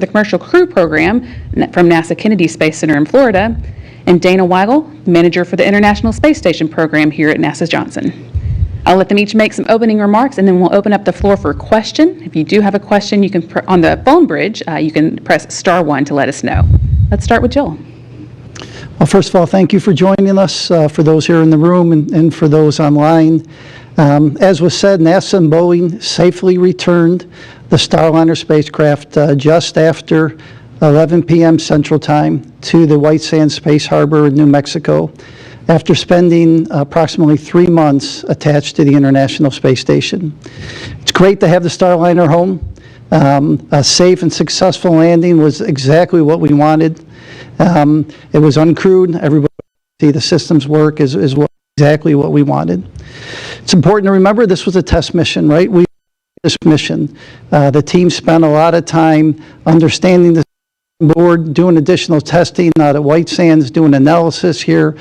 the Commercial Crew Program from NASA Kennedy Space Center in Florida, and Dana Weigel, Manager for the International Space Station Program here at NASA Johnson. I'll let them each make some opening remarks, and then we'll open up the floor for a question. If you do have a question, you can on the phone bridge, you can press *1 to let us know. Let's start with Joel. Well, first of all, thank you for joining us, for those here in the room and for those online. As was said, NASA and Boeing safely returned the Starliner spacecraft just after 11 p.m. Central Time to the White Sands Space Harbor in New Mexico, after spending approximately 3 months attached to the International Space Station. It's great to have the Starliner home. A safe and successful landing was exactly what we wanted. It was uncrewed. Everybody could see the systems work is exactly what we wanted. It's important to remember this was a test mission, right? This mission. The team spent a lot of time understanding the board, doing additional testing out at White Sands, doing analysis here.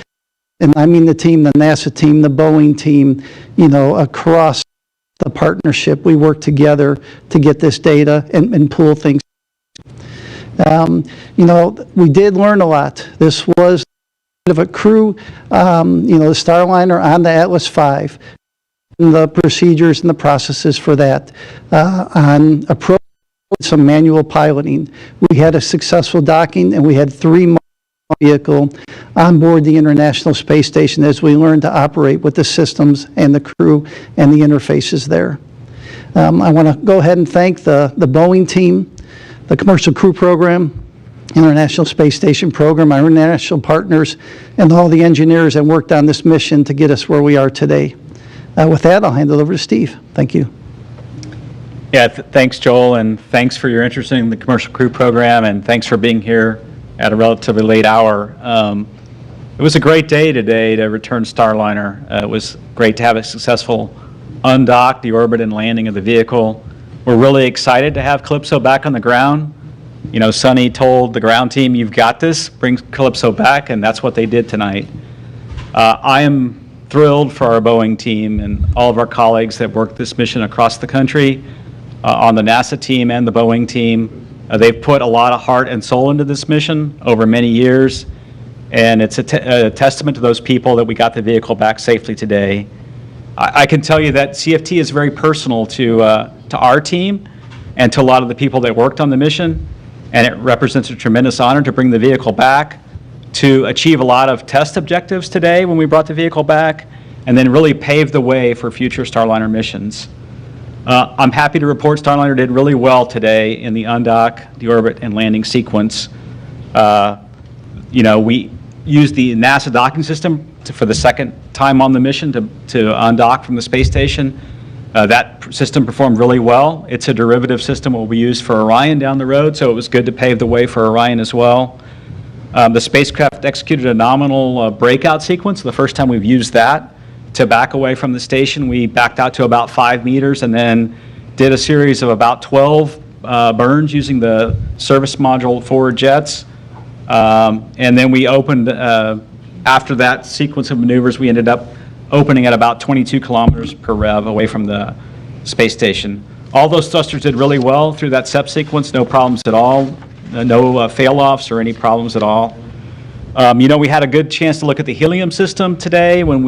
And I mean the team, the NASA team, the Boeing team, across the partnership, we work together to get this data and pull things. We did learn a lot. This was of a crew, the Starliner on the Atlas V, and the procedures and the processes for that, on approach some manual piloting. We had a successful docking, and we had 3 months vehicle on board the International Space Station as we learned to operate with the systems and the crew and the interfaces there. I want to go ahead and thank the Boeing team, the Commercial Crew Program, International Space Station Program, our international partners, and all the engineers that worked on this mission to get us where we are today. With that, I'll hand it over to Steve. Thank you. Yeah, thanks, Joel, and thanks for your interest in the Commercial Crew Program, and thanks for being here at a relatively late hour. It was a great day today to return Starliner. It was great to have a successful undock, deorbit, and landing of the vehicle. We're really excited to have Calypso back on the ground. Sonny told the ground team, "You've got this, bring Calypso back," and that's what they did tonight. I am thrilled for our Boeing team and all of our colleagues that worked this mission across the country, on the NASA team and the Boeing team. They've put a lot of heart and soul into this mission over many years, and it's a testament to those people that we got the vehicle back safely today. I can tell you that CFT is very personal to our team and to a lot of the people that worked on the mission, and it represents a tremendous honor to bring the vehicle back, to achieve a lot of test objectives today when we brought the vehicle back, and then really pave the way for future Starliner missions. I'm happy to report Starliner did really well today in the undock, deorbit, and landing sequence. We used the NASA docking system for the second time on the mission to undock from the space station. That system performed really well. It's a derivative system will be used for Orion down the road, so it was good to pave the way for Orion as well. The spacecraft executed a nominal breakout sequence, the first time we've used that. To back away from the station, we backed out to about 5 meters and then did a series of about 12 burns using the service module forward jets. And then we opened, after that sequence of maneuvers, we ended up opening at about 22 kilometers per rev away from the space station. All those thrusters did really well through that SEP sequence, no problems at all, no fail-offs or any problems at all. We had a good chance to look at the helium system today when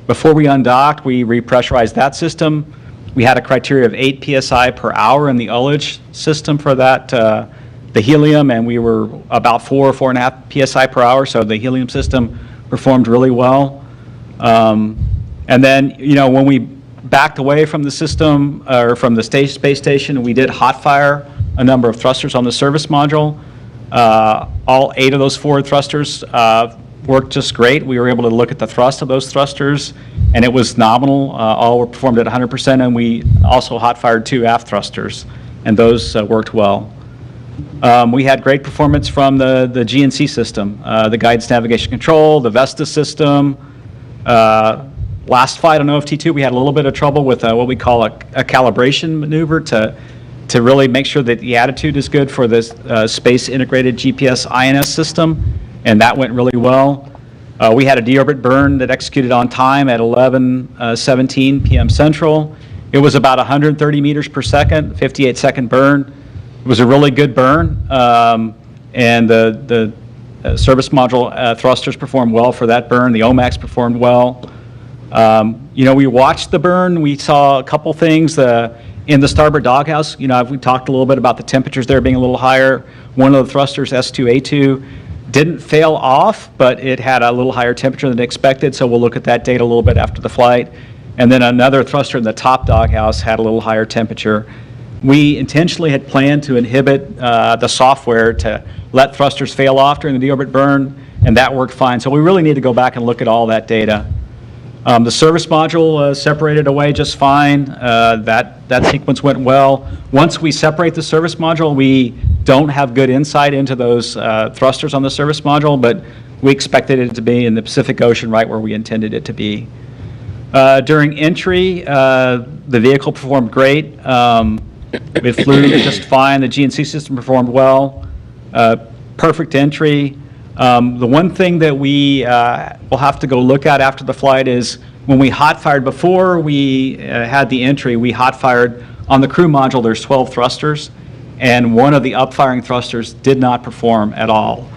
before we undocked, we repressurized that system. We had a criteria of 8 psi per hour in the ullage system for that, the helium, and we were about 4.5 psi per hour, so the helium system performed really well. And then, when we backed away from the system, or from the space station, we did hot fire a number of thrusters on the service module. All 8 of those forward thrusters worked just great. We were able to look at the thrust of those thrusters, and it was nominal. All were performed at 100%, and we also hot fired 2 aft thrusters, and those worked well. We had great performance from the GNC system, the guidance navigation control, the Vesta system. Last flight on OFT2, we had a little bit of trouble with what we call a calibration maneuver to really make sure that the attitude is good for this space integrated GPS INS system, and that went really well. We had a deorbit burn that executed on time at 11:17 p.m. Central. It was about 130 meters per second, 58-second burn. It was a really good burn, and the service module thrusters performed well for that burn. The OMACs performed well. We watched the burn. We saw a couple things in the starboard doghouse. We talked a little bit about the temperatures there being a little higher. One of the thrusters, S2A2, didn't fail off, but it had a little higher temperature than expected, so we'll look at that data a little bit after the flight. And then another thruster in the top doghouse had a little higher temperature. We intentionally had planned to inhibit the software to let thrusters fail off during the deorbit burn, and that worked fine. So we really need to go back and look at all that data. The service module separated away just fine. That sequence went well. Once we separate the service module, we don't have good insight into those thrusters on the service module, but we expected it to be in the Pacific Ocean right where we intended it to be. During entry, the vehicle performed great. It flew just fine. The GNC system performed well. Perfect entry. The one thing that we will have to go look at after the flight is when we hot fired, before we had the entry, we hot fired on the crew module. There's 12 thrusters, and one of the upfiring thrusters did not perform at all.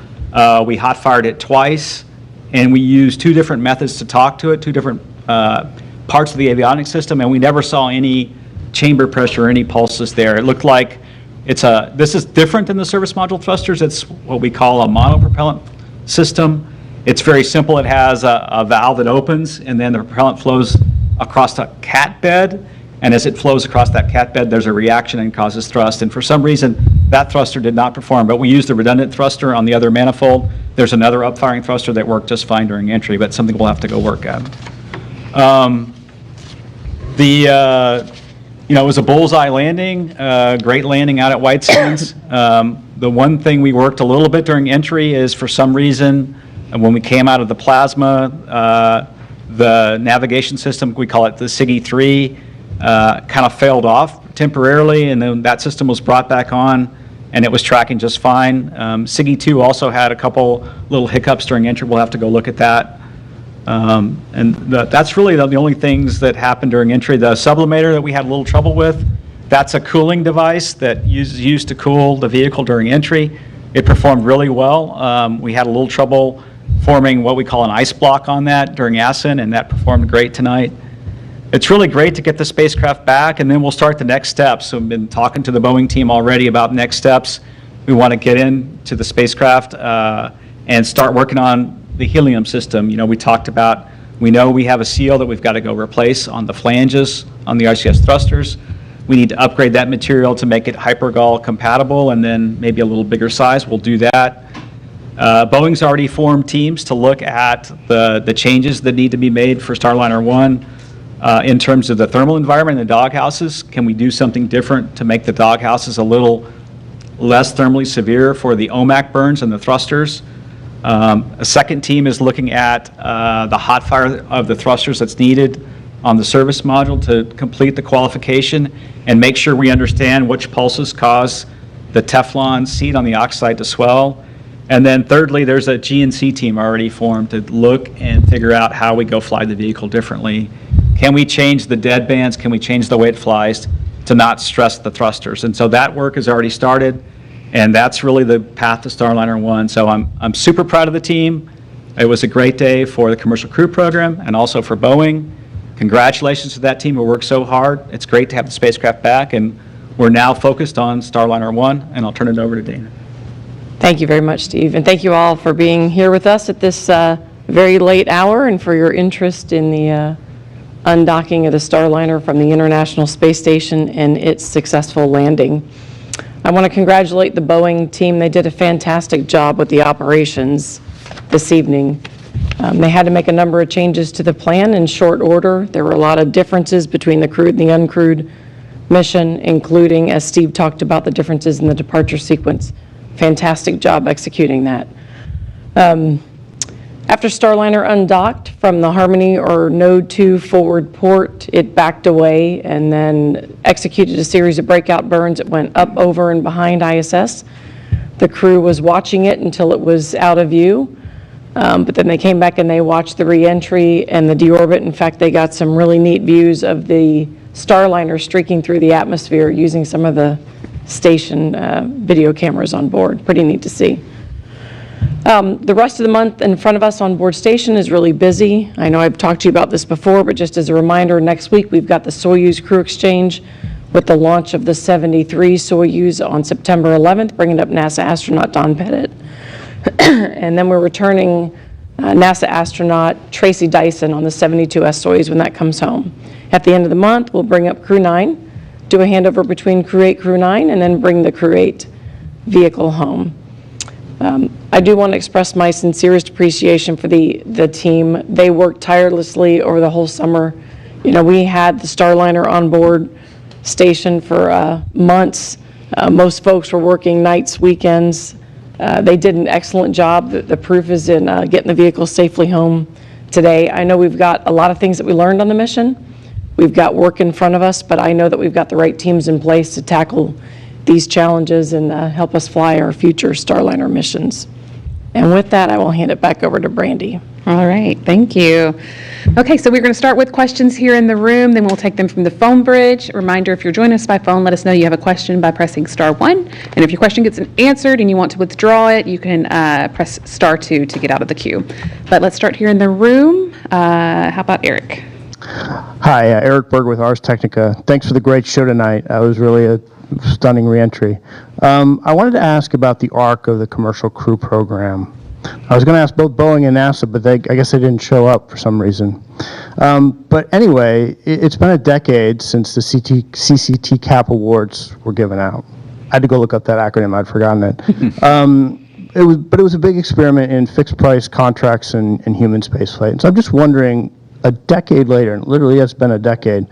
We hot fired it twice, and we used two different methods to talk to it, two different parts of the avionics system, and we never saw any chamber pressure or any pulses there. It looked like this is different than the service module thrusters. It's what we call a monopropellant system. It's very simple. It has a valve that opens, and then the propellant flows across a cat bed, and as it flows across that cat bed, there's a reaction and causes thrust. And for some reason, that thruster did not perform, but we used a redundant thruster on the other manifold. There's another upfiring thruster that worked just fine during entry, but something we'll have to go work at. It was a bullseye landing, great landing out at White Sands. The one thing we worked a little bit during entry is, for some reason, when we came out of the plasma, the navigation system, we call it the SIGI 3, kind of failed off temporarily, and then that system was brought back on, and it was tracking just fine. SIGI 2 also had a couple little hiccups during entry. We'll have to go look at that. That's really the only things that happened during entry. The sublimator that we had a little trouble with, that's a cooling device that is used to cool the vehicle during entry. It performed really well. We had a little trouble forming what we call an ice block on that during ascent, and that performed great tonight. It's really great to get the spacecraft back, and then we'll start the next steps. So I've been talking to the Boeing team already about next steps. We want to get into the spacecraft and start working on the helium system. We talked about, we know we have a seal that we've got to go replace on the flanges on the RCS thrusters. We need to upgrade that material to make it hypergol compatible, and then maybe a little bigger size. We'll do that. Boeing's already formed teams to look at the changes that need to be made for Starliner 1 in terms of the thermal environment in the doghouses. Can we do something different to make the doghouses a little less thermally severe for the OMAC burns and the thrusters? A second team is looking at the hot fire of the thrusters that's needed on the service module to complete the qualification and make sure we understand which pulses cause the Teflon seat on the oxide to swell. And then thirdly, there's a GNC team already formed to look and figure out how we go fly the vehicle differently. Can we change the dead bands? Can we change the way it flies to not stress the thrusters? And so that work has already started. And that's really the path to Starliner 1. So I'm super proud of the team. It was a great day for the Commercial Crew Program and also for Boeing. Congratulations to that team who worked so hard. It's great to have the spacecraft back, and we're now focused on Starliner 1, and I'll turn it over to Dana. Thank you very much, Steve. And thank you all for being here with us at this very late hour, and for your interest in the undocking of the Starliner from the International Space Station and its successful landing. I want to congratulate the Boeing team. They did a fantastic job with the operations this evening. They had to make a number of changes to the plan in short order. There were a lot of differences between the crewed and the uncrewed mission, including, as Steve talked about, the differences in the departure sequence. Fantastic job executing that. After Starliner undocked from the Harmony or Node 2 forward port, it backed away and then executed a series of breakout burns. It went up, over, and behind ISS. The crew was watching it until it was out of view, but then they came back and they watched the re-entry and the deorbit. In fact, they got some really neat views of the Starliner streaking through the atmosphere using some of the station video cameras on board. Pretty neat to see. The rest of the month in front of us on board station is really busy. I know I've talked to you about this before, but just as a reminder, next week we've got the Soyuz crew exchange with the launch of the 73 Soyuz on September 11th, bringing up NASA astronaut Don Pettit. And then we're returning NASA astronaut Tracy Dyson on the 72S Soyuz when that comes home. At the end of the month, we'll bring up Crew 9, do a handover between Crew 8, Crew 9, and then bring the Crew 8 vehicle home. I do want to express my sincerest appreciation for the team. They worked tirelessly over the whole summer. You know, we had the Starliner on board station for months. Most folks were working nights, weekends. They did an excellent job. The proof is in getting the vehicle safely home today. I know we've got a lot of things that we learned on the mission. We've got work in front of us, but I know that we've got the right teams in place to tackle these challenges and help us fly our future Starliner missions. And with that, I will hand it back over to Brandy. All right, thank you. Okay, so we're going to start with questions here in the room, then we'll take them from the phone bridge. A reminder, if you're joining us by phone, let us know you have a question by pressing *1. And if your question gets answered and you want to withdraw it, you can press *2 to get out of the queue. But let's start here in the room. How about Eric? Hi, Eric Berg with Ars Technica. Thanks for the great show tonight. It was really a stunning reentry. I wanted to ask about the arc of the commercial crew program. I was going to ask both Boeing and NASA, but I guess they didn't show up for some reason. But anyway, it's been a decade since the CCT CAP awards were given out. I had to go look up that acronym. I'd forgotten it. It was a big experiment in fixed price contracts and human spaceflight. And so I'm just wondering, a decade later, and literally it's been a decade,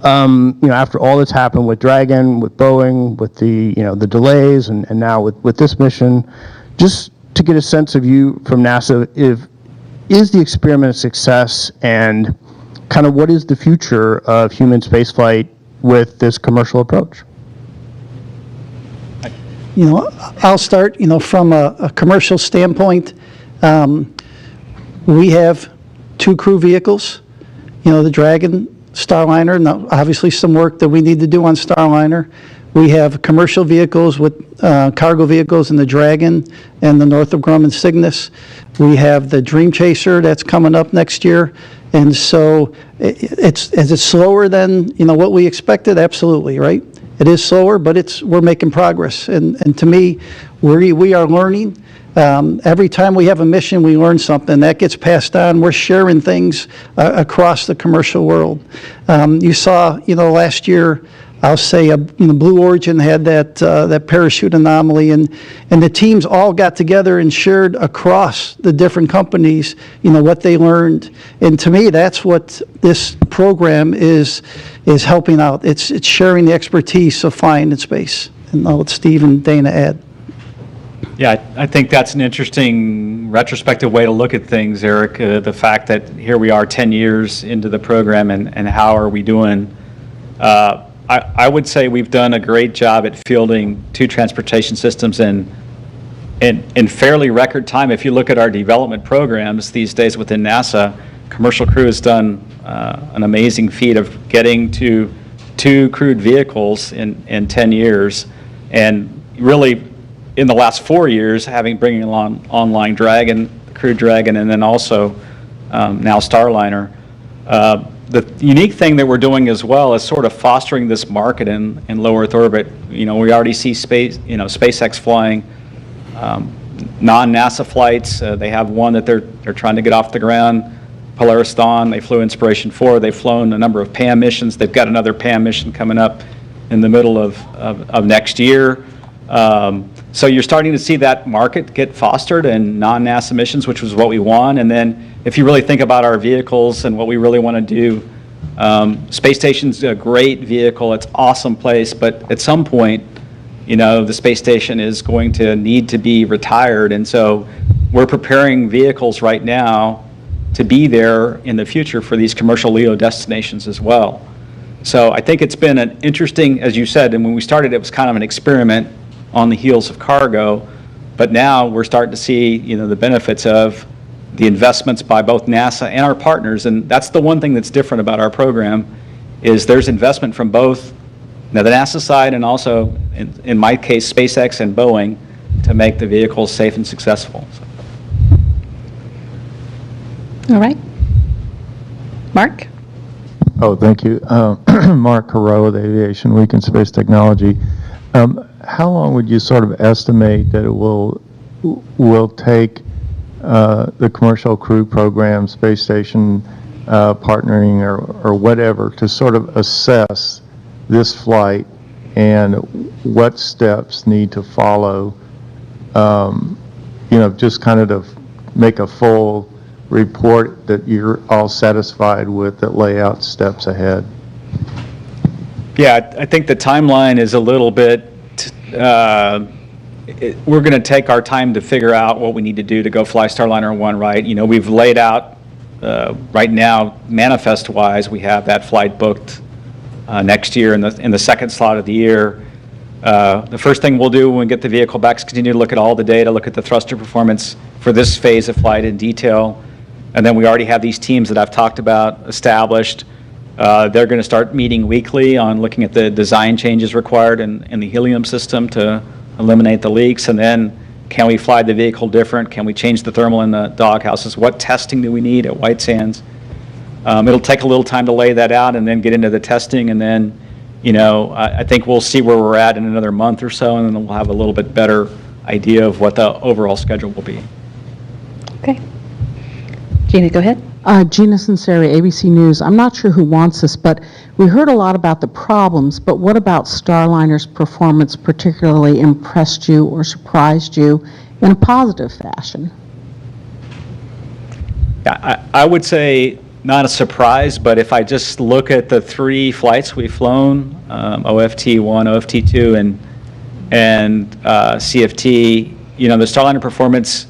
after all that's happened with Dragon, with Boeing, with the delays, and now with this mission, just to get a sense of you from NASA, is the experiment a success, and kind of what is the future of human spaceflight with this commercial approach? I'll start, from a commercial standpoint. We have 2 crew vehicles, the Dragon, Starliner, and obviously some work that we need to do on Starliner. We have commercial vehicles with cargo vehicles in the Dragon and the Northrop Grumman Cygnus. We have the Dream Chaser that's coming up next year. And so is it slower than, what we expected? Absolutely, right? It is slower, but we're making progress. And to me, we are learning. Every time we have a mission, we learn something. That gets passed on. We're sharing things across the commercial world. You saw, last year, I'll say, Blue Origin had that parachute anomaly, and the teams all got together and shared across the different companies, what they learned. And to me, that's what this program is helping out. It's sharing the expertise of flying in space. And I'll let Steve and Dana add. Yeah, I think that's an interesting retrospective way to look at things, Eric. The fact that here we are 10 years into the program, and how are we doing? I would say we've done a great job at fielding 2 transportation systems in fairly record time. If you look at our development programs these days within NASA, Commercial Crew has done an amazing feat of getting to 2 crewed vehicles in 10 years, and really in the last 4 years bringing along online Dragon, Crew Dragon, and then also now Starliner. The unique thing that we're doing as well is sort of fostering this market in low Earth orbit. We already see SpaceX flying non-NASA flights. They have one that they're trying to get off the ground, Polaris Dawn. They flew Inspiration 4. They've flown a number of PAM missions. They've got another PAM mission coming up in the middle of next year. So you're starting to see that market get fostered in non-NASA missions, which was what we want. And then if you really think about our vehicles and what we really want to do, space station's a great vehicle. It's an awesome place, but at some point, the space station is going to need to be retired. And so we're preparing vehicles right now to be there in the future for these commercial LEO destinations as well. So I think it's been an interesting, as you said, and when we started, it was kind of an experiment on the heels of cargo, but now we're starting to see, the benefits of the investments by both NASA and our partners. And that's the one thing that's different about our program, is there's investment from both Now, the NASA side, and also, in my case, SpaceX and Boeing, to make the vehicles safe and successful. All right. Mark? Oh, thank you. Mark Carreau with Aviation Week in Space Technology. How long would you sort of estimate that it will take the commercial crew program, space station partnering or whatever to sort of assess this flight and what steps need to follow, just kind of to make a full report that you're all satisfied with that lay out steps ahead? Yeah, I think the timeline is a little bit, we're going to take our time to figure out what we need to do to go fly Starliner 1 right. We've laid out, right now, manifest-wise, we have that flight booked next year in the second slot of the year. The first thing we'll do when we get the vehicle back is continue to look at all the data, look at the thruster performance for this phase of flight in detail. And then we already have these teams that I've talked about established. They're going to start meeting weekly on looking at the design changes required in the helium system to eliminate the leaks. And then can we fly the vehicle different? Can we change the thermal in the doghouses? What testing do we need at White Sands? It'll take a little time to lay that out and then get into the testing. And then, I think we'll see where we're at in another month or so, and then we'll have a little bit better idea of what the overall schedule will be. Okay. Gina, go ahead. Gina Sinceri, ABC News. I'm not sure who wants this, but we heard a lot about the problems, but what about Starliner's performance particularly impressed you or surprised you in a positive fashion? Yeah, I would say not a surprise, but if I just look at the 3 flights we've flown, OFT-1, OFT-2, and CFT, the Starliner performance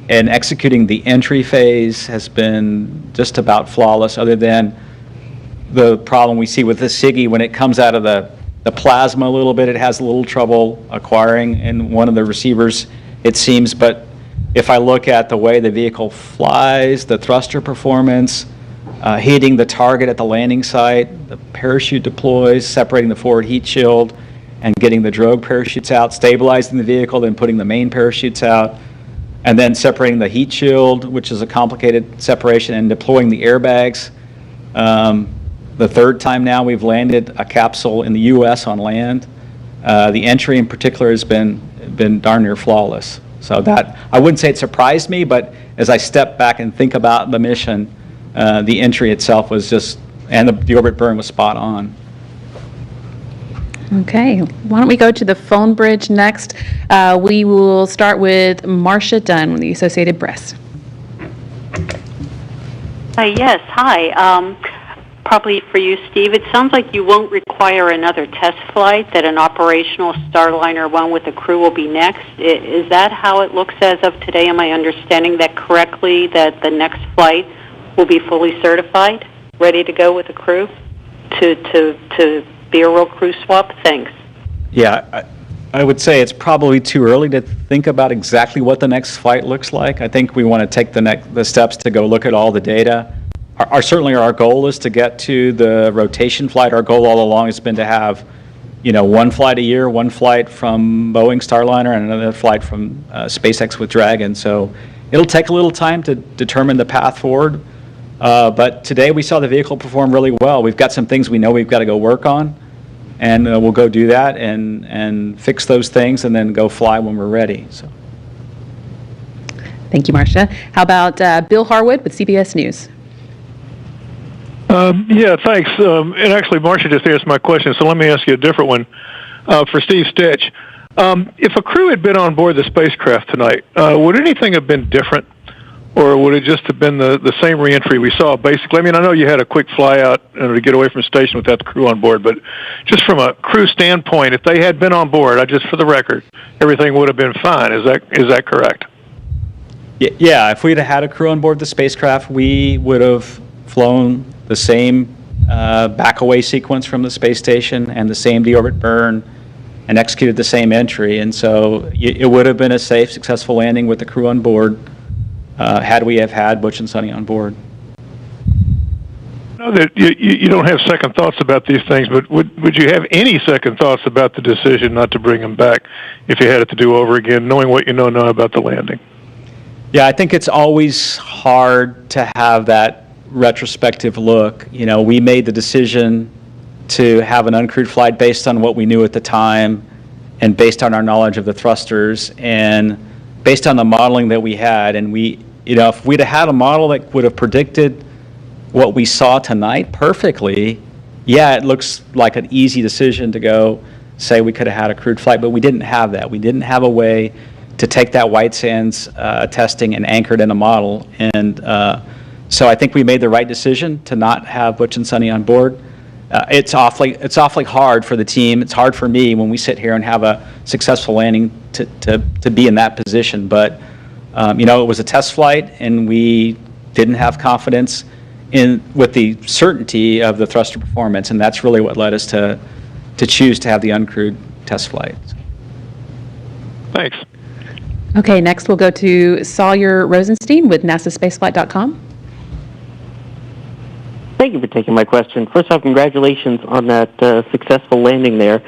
and executing the entry phase has been just about flawless, other than the problem we see with the SIGI when it comes out of the plasma a little bit. It has a little trouble acquiring in one of the receivers, it seems. But if I look at the way the vehicle flies, the thruster performance, hitting the target at the landing site, the parachute deploys, separating the forward heat shield, and getting the drogue parachutes out, stabilizing the vehicle, then putting the main parachutes out, and then separating the heat shield, which is a complicated separation, and deploying the airbags. The third time now we've landed a capsule in the U.S. on land. The entry in particular has been darn near flawless. So that, I wouldn't say it surprised me, but as I step back and think about the mission, the entry itself was just, and the orbit burn was spot on. Okay, why don't we go to the phone bridge next? We will start with Marcia Dunn with the Associated Press. Yes, hi. Probably for you, Steve. It sounds like you won't require another test flight, that an operational Starliner 1 with the crew will be next. Is that how it looks as of today? Am I understanding that correctly, that the next flight will be fully certified, ready to go with the crew to be a real crew swap? Thanks. Yeah, I would say it's probably too early to think about exactly what the next flight looks like. I think we want to take the steps to go look at all the data. Certainly our goal is to get to the rotation flight. Our goal all along has been to have, 1 flight a year, 1 flight from Boeing Starliner and another flight from SpaceX with Dragon. So it'll take a little time to determine the path forward. But today we saw the vehicle perform really well. We've got some things we know we've got to go work on, and we'll go do that and fix those things and then go fly when we're ready. So. Thank you, Marcia. How about Bill Harwood with CBS News? Yeah, thanks. And actually, Marcia just asked my question, so let me ask you a different one for Steve Stitch. If a crew had been on board the spacecraft tonight, would anything have been different, or would it just have been the same reentry we saw, basically? I mean, I know you had a quick fly out to get away from the station without the crew on board, but just from a crew standpoint, if they had been on board, just for the record, everything would have been fine. Is that correct? Yeah, if we'd have had a crew on board the spacecraft, we would have flown the same back-away sequence from the space station and the same deorbit burn and executed the same entry. And so it would have been a safe, successful landing with the crew on board had we have had Butch and Sonny on board. know that you don't have second thoughts about these things, but would you have any second thoughts about the decision not to bring them back if you had it to do over again, knowing what you know now about the landing? Yeah, I think it's always hard to have that retrospective look. You know, we made the decision to have an uncrewed flight based on what we knew at the time and based on our knowledge of the thrusters and based on the modeling that we had. And if we'd have had a model that would have predicted what we saw tonight perfectly, yeah, it looks like an easy decision to go say we could have had a crewed flight, but we didn't have that. We didn't have a way to take that white sands testing and anchor it in a model. And so I think we made the right decision to not have Butch and Sunny on board. It's awfully hard for the team. It's hard for me when we sit here and have a successful landing to be in that position. But it was a test flight, and we didn't have confidence with the certainty of the thruster performance, and that's really what led us to choose to have the uncrewed test flight. Thanks. Okay, next we'll go to Sawyer Rosenstein with NASASpaceflight.com. Thank you for taking my question. First off, congratulations on that successful landing there.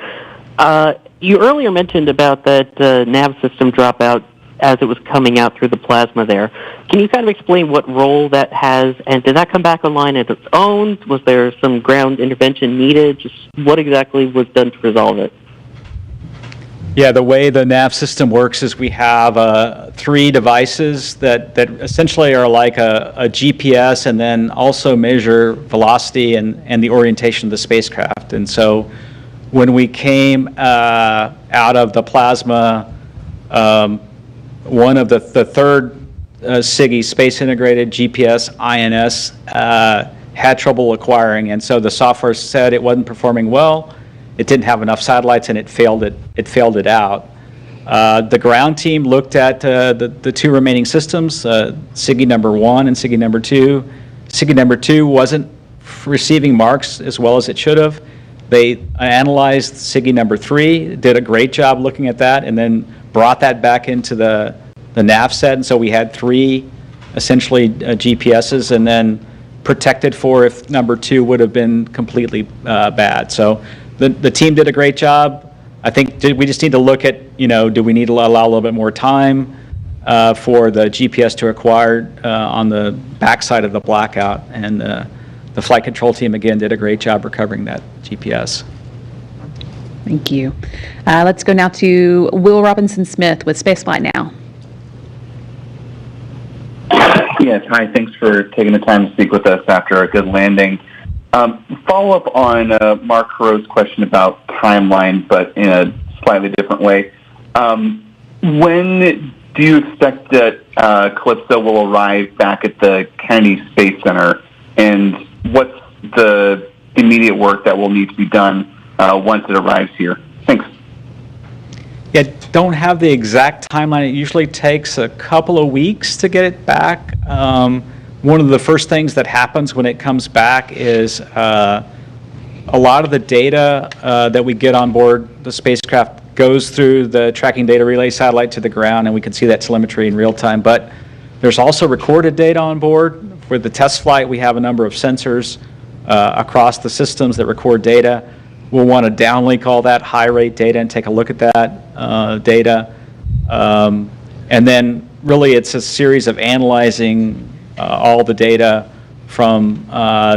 You earlier mentioned about that nav system dropout as it was coming out through the plasma there. Can you kind of explain what role that has, and did that come back online as its own? Was there some ground intervention needed? Just what exactly was done to resolve it? Yeah, the way the nav system works is we have 3 devices that essentially are like a GPS and then also measure velocity and the orientation of the spacecraft. And so when we came out of the plasma, one of the third SIGI, Space Integrated GPS INS, had trouble acquiring, and so the software said it wasn't performing well. It didn't have enough satellites, and it failed it out. The ground team looked at the 2 remaining systems, SIGI number 1 and SIGI number 2. SIGI number 2 wasn't receiving marks as well as it should have. They analyzed SIGI number 3, did a great job looking at that, and then brought that back into the nav set. And so we had 3 essentially GPSs, and then protected for if number 2 would have been completely bad. So the team did a great job. I think we just need to look at, do we need to allow a little bit more time for the GPS to acquire on the backside of the blackout. And the flight control team, again, did a great job recovering that GPS. Thank you. Let's go now to Will Robinson-Smith with Spaceflight Now. Yes, hi. Thanks for taking the time to speak with us after a good landing. Follow up on Mark Harrow's question about timeline, but in a slightly different way. When do you expect that Calypso will arrive back at the Kennedy Space Center, and what's the immediate work that will need to be done once it arrives here? Thanks. Yeah, don't have the exact timeline. It usually takes a couple of weeks to get it back. One of the first things that happens when it comes back is a lot of the data that we get on board the spacecraft goes through the tracking data relay satellite to the ground, and we can see that telemetry in real time. But there's also recorded data on board. For the test flight, we have a number of sensors across the systems that record data. We'll want to downlink all that high-rate data and take a look at that data. And then really it's a series of analyzing all the data from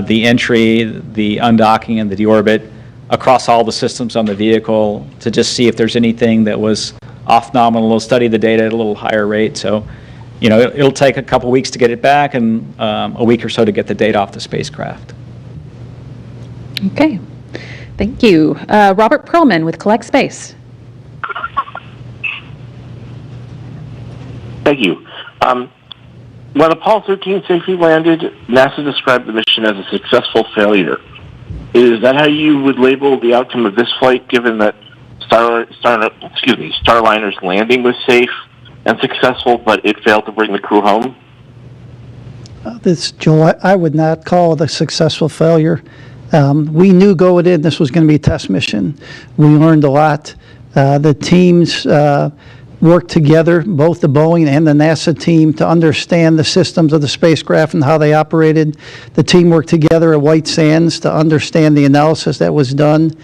the entry, the undocking, and the deorbit across all the systems on the vehicle to just see if there's anything that was off nominal. We'll study the data at a little higher rate. So, it'll take a couple weeks to get it back and a week or so to get the data off the spacecraft. Okay. Thank you. Robert Perlman with Collect Space. Thank you. When Apollo 13 safely landed, NASA described the mission as a successful failure. Is that how you would label the outcome of this flight, given that Starliner's landing was safe and successful, but it failed to bring the crew home? Joel, I would not call it a successful failure. We knew going in this was going to be a test mission. We learned a lot. The teams worked together, both the Boeing and the NASA team, to understand the systems of the spacecraft and how they operated. The team worked together at White Sands to understand the analysis that was done.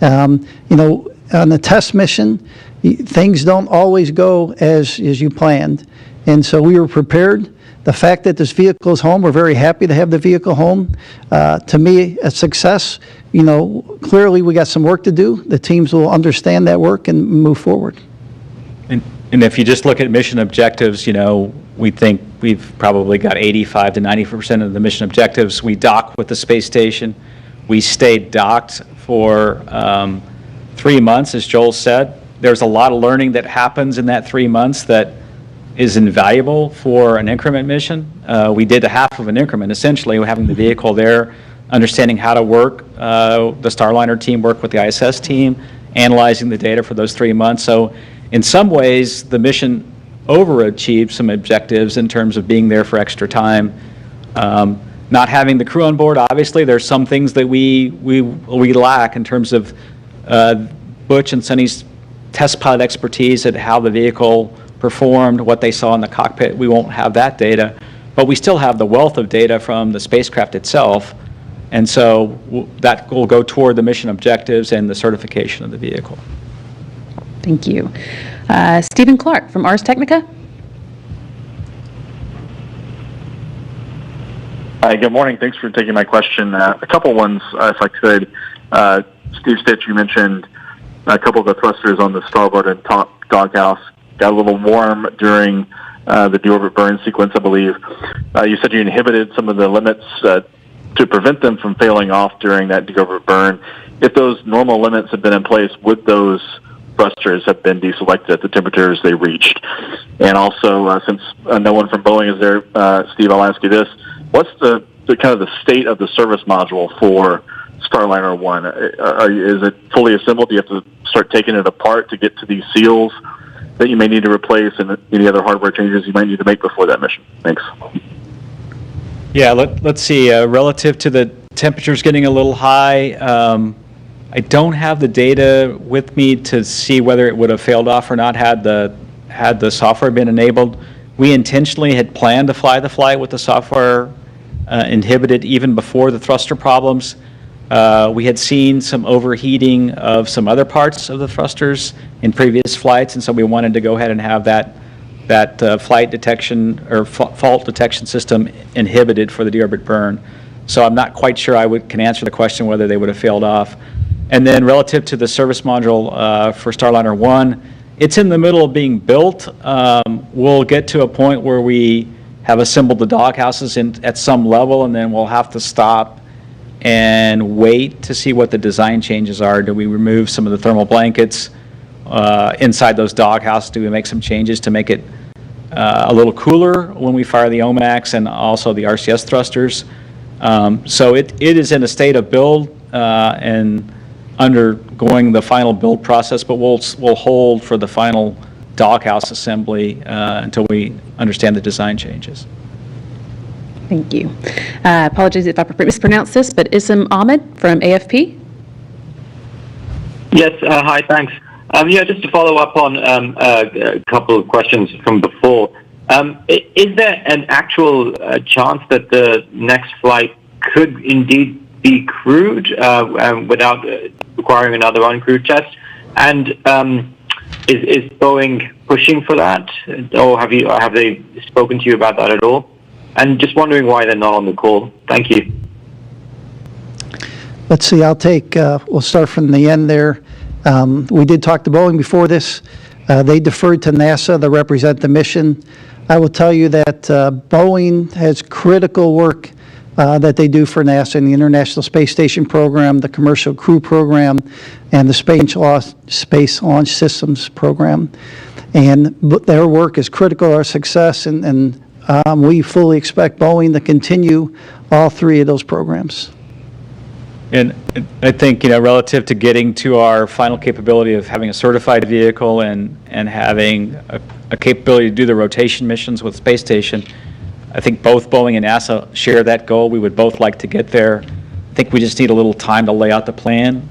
You know, on the test mission, things don't always go as you planned. And so we were prepared. The fact that this vehicle is home, we're very happy to have the vehicle home. To me, a success. You know, clearly we got some work to do. The teams will understand that work and move forward. And if you just look at mission objectives, you know, we think we've probably got 85 to 90% of the mission objectives. We dock with the space station. We stayed docked for 3 months, as Joel said. There's a lot of learning that happens in that 3 months that is invaluable for an increment mission. We did a half of an increment, essentially, having the vehicle there, understanding how to work. The Starliner team worked with the ISS team, analyzing the data for those 3 months. So in some ways, the mission overachieved some objectives in terms of being there for extra time. Not having the crew on board, obviously, there's some things that we lack in terms of Butch and Sunny's test pilot expertise at how the vehicle performed, what they saw in the cockpit. We won't have that data, but we still have the wealth of data from the spacecraft itself, and so that will go toward the mission objectives and the certification of the vehicle. Thank you. Stephen Clark from Ars Technica. Hi, good morning. Thanks for taking my question. A couple ones, if I could. Steve Stitch, you mentioned a couple of the thrusters on the starboard and top doghouse got a little warm during the deorbit burn sequence, I believe. You said you inhibited some of the limits to prevent them from failing off during that deorbit burn. If those normal limits had been in place, would those thrusters have been deselected at the temperatures they reached? And also, since no one from Boeing is there, Steve, I'll ask you this. What's the kind of the state of the service module for Starliner 1? Is it fully assembled? Do you have to start taking it apart to get to these seals that you may need to replace, and any other hardware changes you might need to make before that mission? Thanks. Yeah, let's see. Relative to the temperatures getting a little high, I don't have the data with me to see whether it would have failed off or not had the software been enabled. We intentionally had planned to fly the flight with the software inhibited even before the thruster problems. We had seen some overheating of some other parts of the thrusters in previous flights, and so we wanted to go ahead and have that flight detection or fault detection system inhibited for the deorbit burn. So I'm not quite sure can answer the question whether they would have failed off. And then relative to the service module for Starliner 1, it's in the middle of being built. We'll get to a point where we have assembled the doghouses at some level, and then we'll have to stop and wait to see what the design changes are. Do we remove some of the thermal blankets inside those doghouses? Do we make some changes to make it a little cooler when we fire the OMAX and also the RCS thrusters? So it is in a state of build and undergoing the final build process, but we'll hold for the final doghouse assembly until we understand the design changes. Thank you. Apologies if I mispronounced this, but Isam Ahmed from AFP. Yes, hi, thanks. Yeah, just to follow up on a couple of questions from before. Is there an actual chance that the next flight could indeed be crewed without requiring another uncrewed test? And is Boeing pushing for that, or have they spoken to you about that at all? And just wondering why they're not on the call. Thank you. Let's see, we'll start from the end there. We did talk to Boeing before this. They deferred to NASA to represent the mission. I will tell you that Boeing has critical work that they do for NASA in the International Space Station program, the Commercial Crew program, and the Space Launch Systems program. And their work is critical to our success, and we fully expect Boeing to continue all three of those programs. And I think, relative to getting to our final capability of having a certified vehicle and having a capability to do the rotation missions with space station, I think both Boeing and NASA share that goal. We would both like to get there. I think we just need a little time to lay out the plan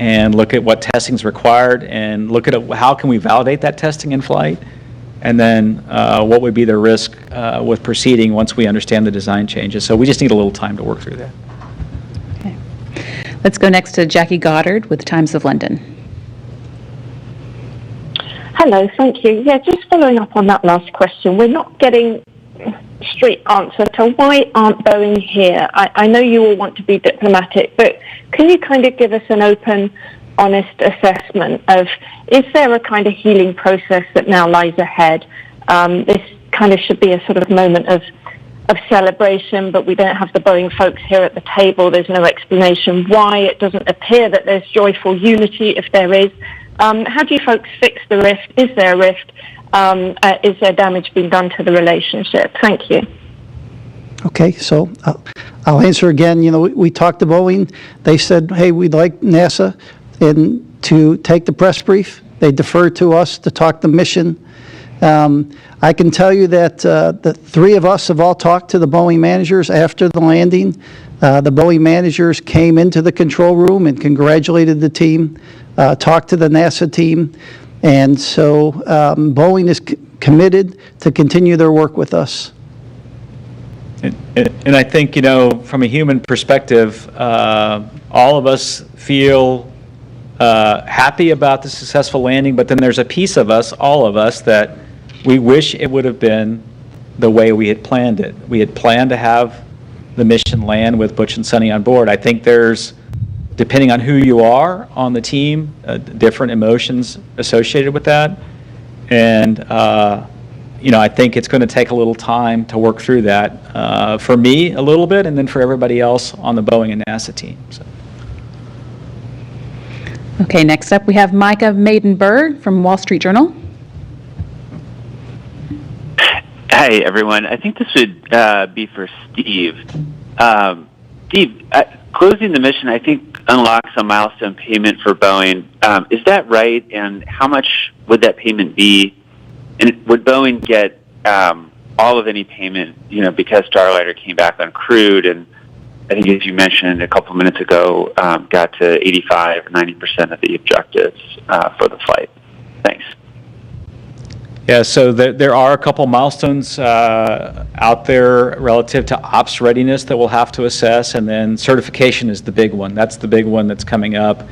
and look at what testing is required and look at how can we validate that testing in flight, and then what would be the risk with proceeding once we understand the design changes. So we just need a little time to work through that. Okay. Let's go next to Jackie Goddard with the Times of London. Hello, thank you. Yeah, just following up on that last question, we're not getting straight answer to why aren't Boeing here. I know you all want to be diplomatic, but can you kind of give us an open, honest assessment of, is there a kind of healing process that now lies ahead? This kind of should be a sort of moment of celebration, but we don't have the Boeing folks here at the table. There's no explanation why. It doesn't appear that there's joyful unity, if there is. How do you folks fix the rift? Is there a rift? Is there damage being done to the relationship? Thank you. Okay, so I'll answer again. You know, we talked to Boeing. They said, hey, we'd like NASA to take the press brief. They deferred to us to talk the mission. I can tell you that the three of us have all talked to the Boeing managers after the landing. The Boeing managers came into the control room and congratulated the team, talked to the NASA team. And so Boeing is committed to continue their work with us. And I think, you know, from a human perspective, all of us feel happy about the successful landing, but then there's a piece of us, all of us, that we wish it would have been the way we had planned it. We had planned to have the mission land with Butch and Sunny on board. I think there's, depending on who you are on the team, different emotions associated with that. And, you know, I think it's going to take a little time to work through that. For me, a little bit, and then for everybody else on the Boeing and NASA team. So. Okay, next up we have Micah Maiden-Bird from Wall Street Journal. Hi, everyone. I think this would be for Steve. Steve, closing the mission, I think, unlocks a milestone payment for Boeing. Is that right? And how much would that payment be? And would Boeing get all of any payment, you know, because Starliner came back uncrewed and I think, as you mentioned a couple minutes ago, got to 85 or 90% of the objectives for the flight? Thanks. Yeah, so there are a couple milestones out there relative to ops readiness that we'll have to assess, and then certification is the big one. That's the big one that's coming up.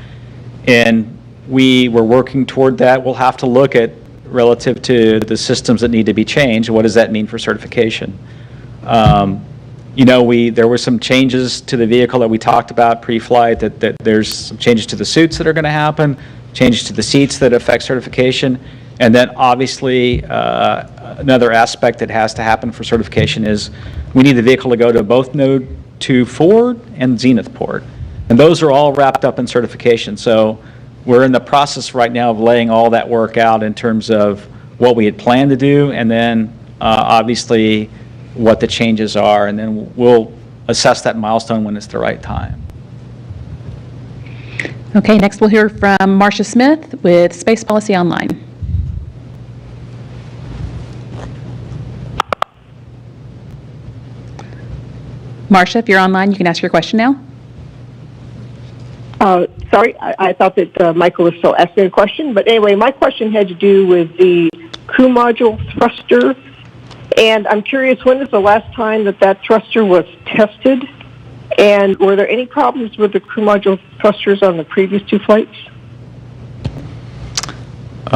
And we were working toward that. We'll have to look at, relative to the systems that need to be changed, what does that mean for certification? You know, there were some changes to the vehicle that we talked about pre-flight, that there's some changes to the suits that are going to happen, changes to the seats that affect certification. And then obviously another aspect that has to happen for certification is we need the vehicle to go to both Node 2 forward and Zenith port. And those are all wrapped up in certification. So we're in the process right now of laying all that work out in terms of what we had planned to do, and then obviously what the changes are, and then we'll assess that milestone when it's the right time. Okay, next we'll hear from Marcia Smith with Space Policy Online. Marcia, if you're online, you can ask your question now. Sorry, I thought that Michael was still asking a question. But anyway, my question had to do with the crew module thruster. And I'm curious, when was the last time that thruster was tested? And were there any problems with the crew module thrusters on the previous two flights?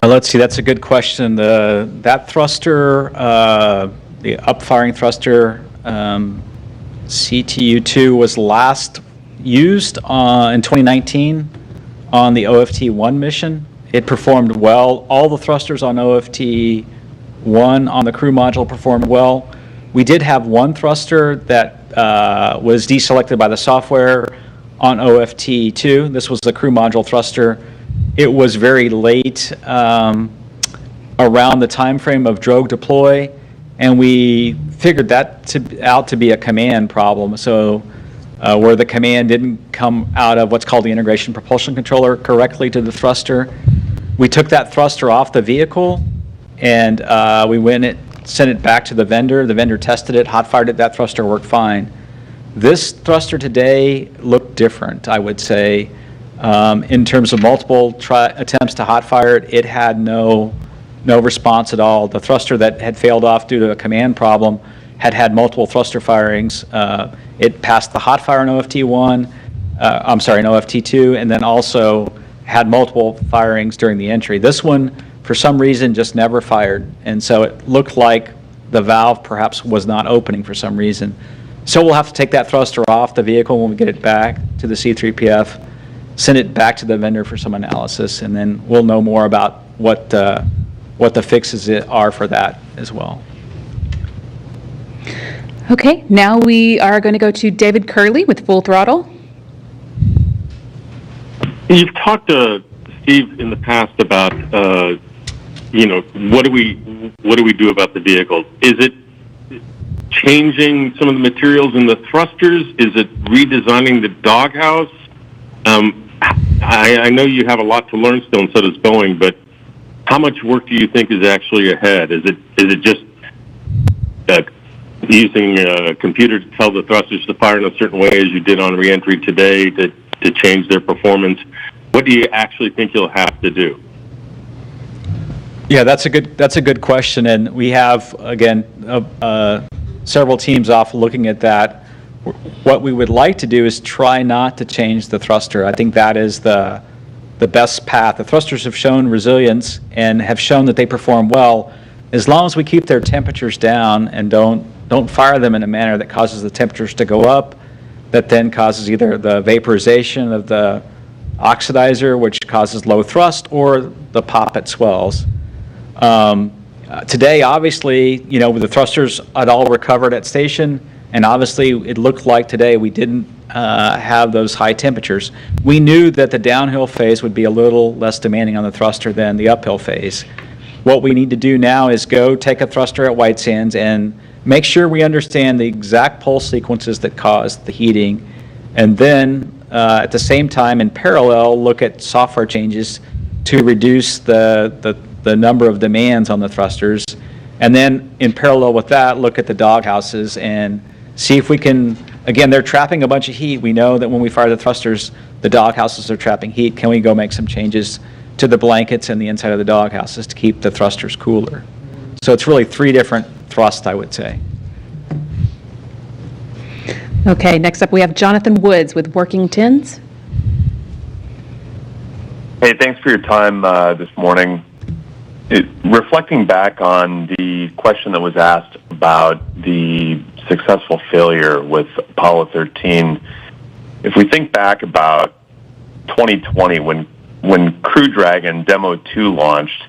Let's see, that's a good question. That thruster, the upfiring thruster, CTU-2 was last used in 2019 on the OFT-1 mission. It performed well. All the thrusters on OFT-1 on the crew module performed well. We did have one thruster that was deselected by the software on OFT-2. This was the crew module thruster. It was very late around the time frame of drogue deploy, and we figured that out to be a command problem. So where the command didn't come out of what's called the integration propulsion controller correctly to the thruster, we took that thruster off the vehicle, and we sent it back to the vendor. The vendor tested it, hot fired it, that thruster worked fine. This thruster today looked different, I would say. In terms of multiple attempts to hot fire it, it had no response at all. The thruster that had failed off due to a command problem had multiple thruster firings. It passed the hot fire in OFT1, in OFT2, and then also had multiple firings during the entry. This one, for some reason, just never fired, and so it looked like the valve perhaps was not opening for some reason. So we'll have to take that thruster off the vehicle when we get it back to the C3PF, send it back to the vendor for some analysis, and then we'll know more about what the fixes are for that as well. Okay, now we are going to go to David Curley with Full Throttle. You've talked to Steve in the past about, what do we do about the vehicle? Is it changing some of the materials in the thrusters? Is it redesigning the doghouse? I know you have a lot to learn still, and so does Boeing, but how much work do you think is actually ahead? Is it just using a computer to tell the thrusters to fire in a certain way as you did on reentry today to change their performance? What do you actually think you'll have to do? Yeah, that's a good question, and we have again several teams off looking at that. What we would like to do is try not to change the thruster. I think that is the best path. The thrusters have shown resilience and have shown that they perform well as long as we keep their temperatures down and don't fire them in a manner that causes the temperatures to go up, that then causes either the vaporization of the oxidizer, which causes low thrust, or the poppet swells. Today, obviously, with the thrusters had all recovered at station, and obviously it looked like today we didn't have those high temperatures. We knew that the downhill phase would be a little less demanding on the thruster than the uphill phase. What we need to do now is go take a thruster at White Sands and make sure we understand the exact pulse sequences that caused the heating, and then at the same time, in parallel, look at software changes to reduce the number of demands on the thrusters, and then in parallel with that, look at the doghouses and see if we can, again, they're trapping a bunch of heat. We know that when we fire the thrusters, the doghouses are trapping heat. Can we go make some changes to the blankets and the inside of the doghouses to keep the thrusters cooler? So it's really 3 different thrusts, I would say. Okay, next up we have Jonathan Woods with Working Tins. Hey, thanks for your time this morning. Reflecting back on the question that was asked about the successful failure with Apollo 13, if we think back about 2020 when Crew Dragon Demo 2 launched,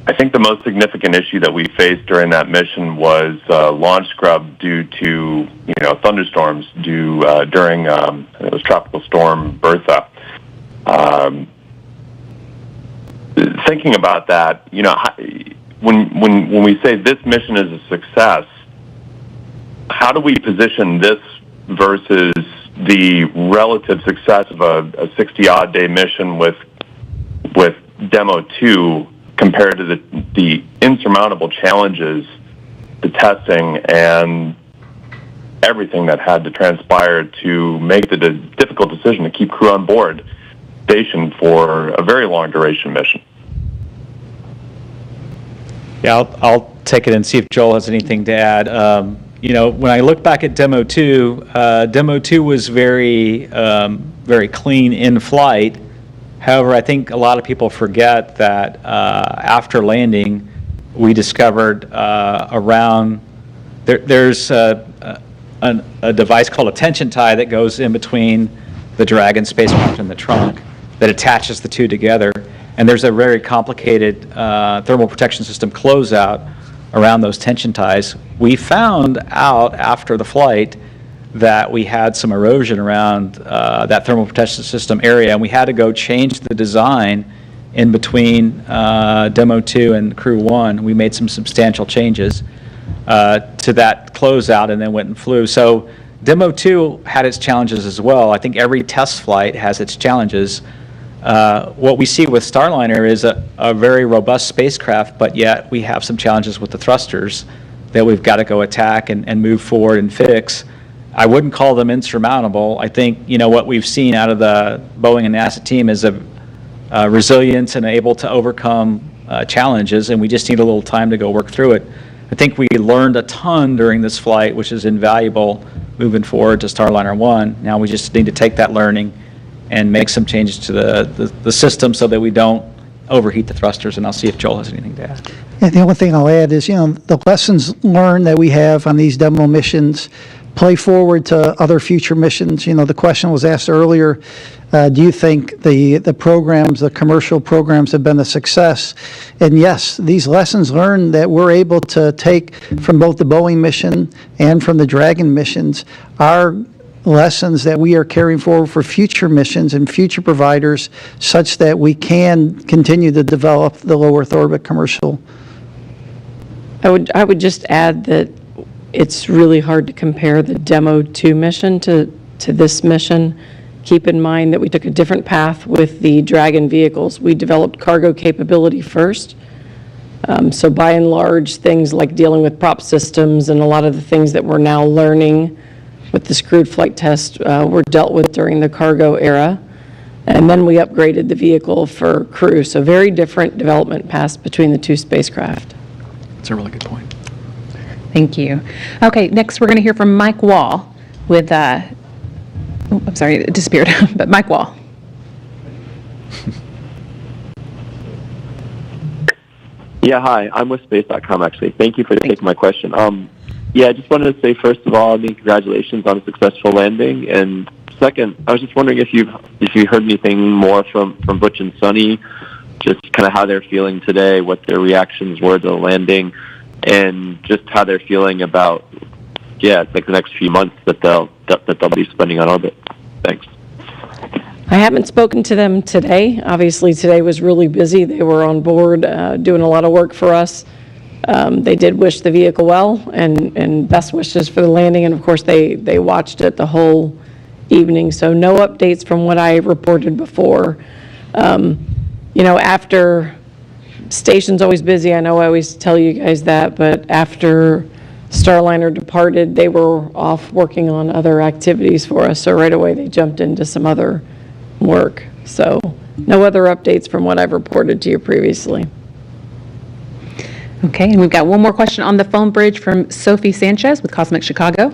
I think the most significant issue that we faced during that mission was launch scrub due to thunderstorms during it was Tropical Storm Bertha. Thinking about that, when we say this mission is a success, how do we position this versus the relative success of a 60-odd day mission with Demo 2 compared to the insurmountable challenges, the testing, and everything that had to transpire to make the difficult decision to keep crew on board station for a very long duration mission? Yeah, I'll take it and see if Joel has anything to add. When I look back at Demo 2, Demo 2 was very clean in flight. However, I think a lot of people forget that after landing, we discovered there's a device called a tension tie that goes in between the Dragon spacecraft and the trunk that attaches the two together. And there's a very complicated thermal protection system closeout around those tension ties. We found out after the flight that we had some erosion around that thermal protection system area, and we had to go change the design in between Demo 2 and Crew 1. We made some substantial changes to that closeout and then went and flew. So Demo 2 had its challenges as well. I think every test flight has its challenges. What we see with Starliner is a very robust spacecraft, but yet we have some challenges with the thrusters that we've got to go attack and move forward and fix. I wouldn't call them insurmountable. I think, what we've seen out of the Boeing and NASA team is a resilience and able to overcome challenges, and we just need a little time to go work through it. I think we learned a ton during this flight, which is invaluable moving forward to Starliner 1. Now we just need to take that learning and make some changes to the system so that we don't overheat the thrusters, and I'll see if Joel has anything to add. Yeah, the only thing I'll add is, the lessons learned that we have on these demo missions play forward to other future missions. The question was asked earlier, do you think the programs, the commercial programs have been a success? And yes, these lessons learned that we're able to take from both the Boeing mission and from the Dragon missions are lessons that we are carrying forward for future missions and future providers such that we can continue to develop the low Earth orbit commercial. I would just add that it's really hard to compare the Demo 2 mission to this mission. Keep in mind that we took a different path with the Dragon vehicles. We developed cargo capability first. So by and large, things like dealing with prop systems and a lot of the things that we're now learning with the screwed flight test were dealt with during the cargo era. And then we upgraded the vehicle for crew. So very different development paths between the two spacecraft. That's a really good point. Thank you. Okay, next we're going to hear from Mike Wall with, I'm sorry, it disappeared, but Mike Wall. Yeah, hi. I'm with Space.com, actually. Thank you for taking my question. I just wanted to say, first of all, congratulations on a successful landing. And second, I was just wondering if you heard anything more from Butch and Sunny, just kind of how they're feeling today, what their reactions were to the landing, and just how they're feeling about, like the next few months that they'll be spending on orbit. Thanks. I haven't spoken to them today. Obviously, today was really busy. They were on board doing a lot of work for us. They did wish the vehicle well and best wishes for the landing. And of course, they watched it the whole evening. So no updates from what I reported before. After station's always busy. I know I always tell you guys that, but after Starliner departed, they were off working on other activities for us. So right away, they jumped into some other work. So no other updates from what I've reported to you previously. Okay, and we've got one more question on the phone bridge from Sophie Sanchez with Cosmic Chicago.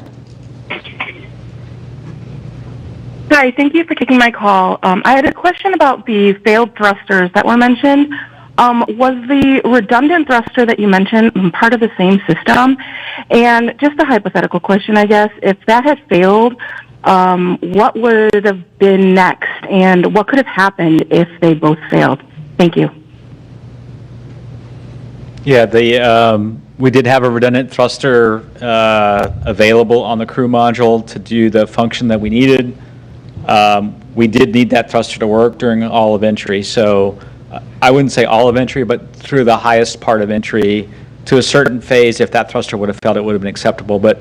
Hi, thank you for taking my call. I had a question about the failed thrusters that were mentioned. Was the redundant thruster that you mentioned part of the same system? And just a hypothetical question, I guess, if that had failed, what would have been next, and what could have happened if they both failed? Thank you. Yeah, we did have a redundant thruster available on the crew module to do the function that we needed. We did need that thruster to work during all of entry, so I wouldn't say all of entry, but through the highest part of entry to a certain phase. If that thruster would have failed, it would have been acceptable. But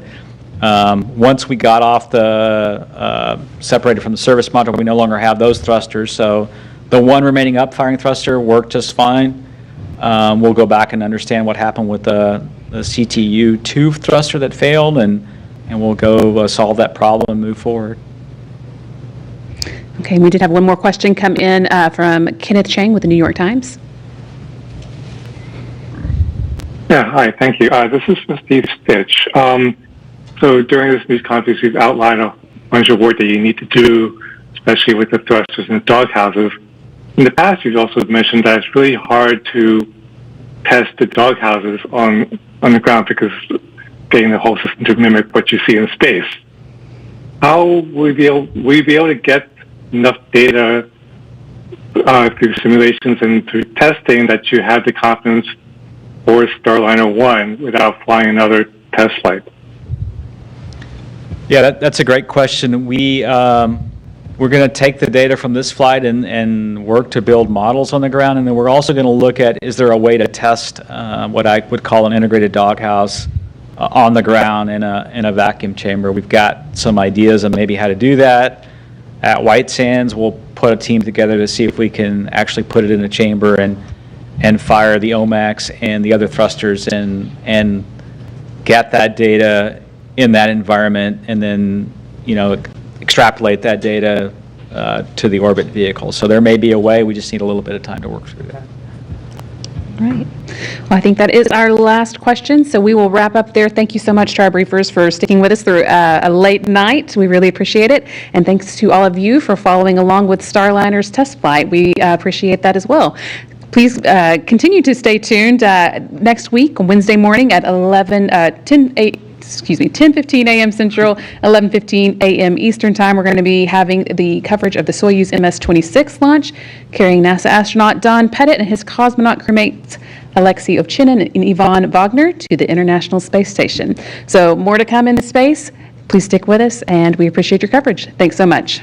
once we got off the separated from the service module, we no longer have those thrusters. So the one remaining up-firing thruster worked just fine. We'll go back and understand what happened with the CTU-2 thruster that failed, and we'll go solve that problem and move forward. Okay, we did have one more question come in from Kenneth Chang with the New York Times. Yeah, hi, thank you. This is for Steve Stitch. So during this news conference, you've outlined a bunch of work that you need to do, especially with the thrusters and the doghouses. In the past, you've also mentioned that it's really hard to test the doghouses on the ground because getting the whole system to mimic what you see in space. How will we be able to get enough data through simulations and through testing that you have the confidence for Starliner 1 without flying another test flight? Yeah, that's a great question. We're going to take the data from this flight and work to build models on the ground, and then we're also going to look at, is there a way to test what I would call an integrated doghouse on the ground in a vacuum chamber. We've got some ideas on maybe how to do that. At White Sands, we'll put a team together to see if we can actually put it in a chamber and fire the OMAX and the other thrusters and get that data in that environment and then, extrapolate that data to the orbit vehicle. So there may be a way, we just need a little bit of time to work through that. Right. Well, I think that is our last question, so we will wrap up there. Thank you so much to our briefers for sticking with us through a late night. We really appreciate it. And thanks to all of you for following along with Starliner's test flight. We appreciate that as well. Please continue to stay tuned. Next week, on Wednesday morning at 10:15 a.m. Central, 11:15 a.m. Eastern Time, we're going to be having the coverage of the Soyuz MS-26 launch, carrying NASA astronaut Don Pettit and his cosmonaut crewmates Alexei Ovchinin and Ivan Wagner to the International Space Station. So more to come in space. Please stick with us, and we appreciate your coverage. Thanks so much.